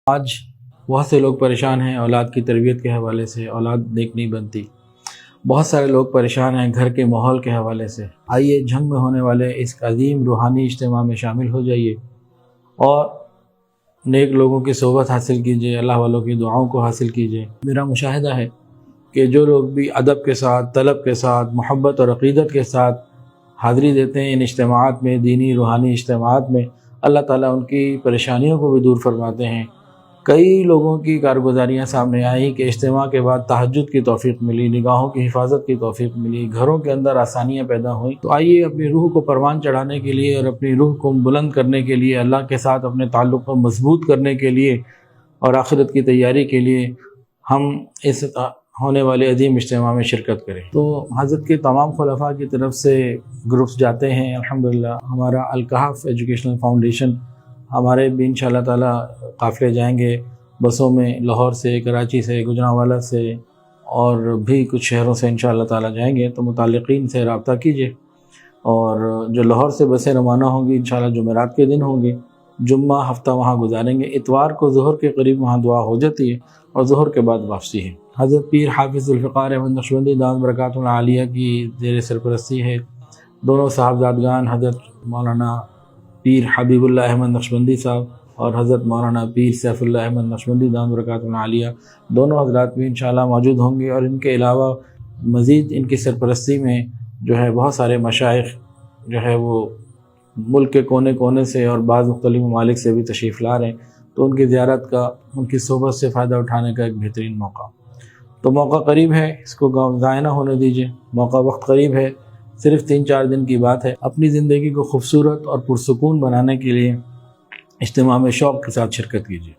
آج بہت سے لوگ پریشان ہیں اولاد کی تربیت کے حوالے سے، اولاد نیک نہیں بنتی۔ بہت سارے لوگ پریشان ہیں گھر کے ماحول کے حوالے سے۔ آئیے جھنگ میں ہونے والے اس عظیم روحانی اجتماع میں شامل ہو جائیے اور نیک لوگوں کی صحبت حاصل کیجیے، اللہ والوں کی دعاؤں کو حاصل کیجیے۔ میرا مشاہدہ ہے کہ جو لوگ بھی ادب کے ساتھ، طلب کے ساتھ، محبت اور عقیدت کے ساتھ حاضری دیتے ہیں ان اجتماعات میں، دینی روحانی اجتماعات میں، اللہ تعالیٰ ان کی پریشانیوں کو بھی دور فرماتے ہیں۔ کئی لوگوں کی کارگزاریاں سامنے آئیں کہ اجتماع کے بعد تہجد کی توفیق ملی، نگاہوں کی حفاظت کی توفیق ملی، گھروں کے اندر آسانیاں پیدا ہوئیں۔ تو آئیے اپنی روح کو پروان چڑھانے کے لیے اور اپنی روح کو بلند کرنے کے لیے، اللہ کے ساتھ اپنے تعلق کو مضبوط کرنے کے لیے اور آخرت کی تیاری کے لیے ہم اس ہونے والے عظیم اجتماع میں شرکت کریں۔ تو حضرت کے تمام خلفاء کی طرف سے گروپس جاتے ہیں الحمدللہ۔ ہمارا الکہف ایجوکیشنل فاؤنڈیشن، ہمارے بھی انشاءاللہ تعالیٰ قافلے جائیں گے بسوں میں، لاہور سے، کراچی سے، گجرانوالہ سے اور بھی کچھ شہروں سے انشاءاللہ تعالیٰ جائیں گے۔ تو متعلقین سے رابطہ کیجیے، اور جو لاہور سے بسیں روانہ ہوں گی انشاءاللہ جمعرات کے دن ہوں گی، جمعہ ہفتہ وہاں گزاریں گے، اتوار کو ظہر کے قریب وہاں دعا ہو جاتی ہے اور ظہر کے بعد واپسی ہے۔ حضرت پیر حافظ ذوالفقار احمد نقشبندی دامت برکاتہ العالیہ کی زیر سرپرستی ہے۔ دونوں صاحبزادگان حضرت مولانا پیر حبیب اللہ احمد نقشبندی صاحب اور حضرت مولانا پیر سیف اللہ احمد نقشبندی دامت برکاتہ العالیہ، دونوں حضرات بھی انشاءاللہ موجود ہوں گے۔ اور ان کے علاوہ مزید ان کی سرپرستی میں جو ہے بہت سارے مشائخ جو ہے وہ ملک کے کونے کونے سے اور بعض مختلف ممالک سے بھی تشریف لا رہے ہیں۔ تو ان کی زیارت کا، ان کی صحبت سے فائدہ اٹھانے کا ایک بہترین موقع۔ تو موقع قریب ہے، اس کو ضائع نہ ہونے دیجیے، موقع وقت قریب ہے، صرف 3-4 دن کی بات ہے۔ اپنی زندگی کو خوبصورت اور پرسکون بنانے کے لیے اجتماع میں شوق کے ساتھ شرکت کیجیے۔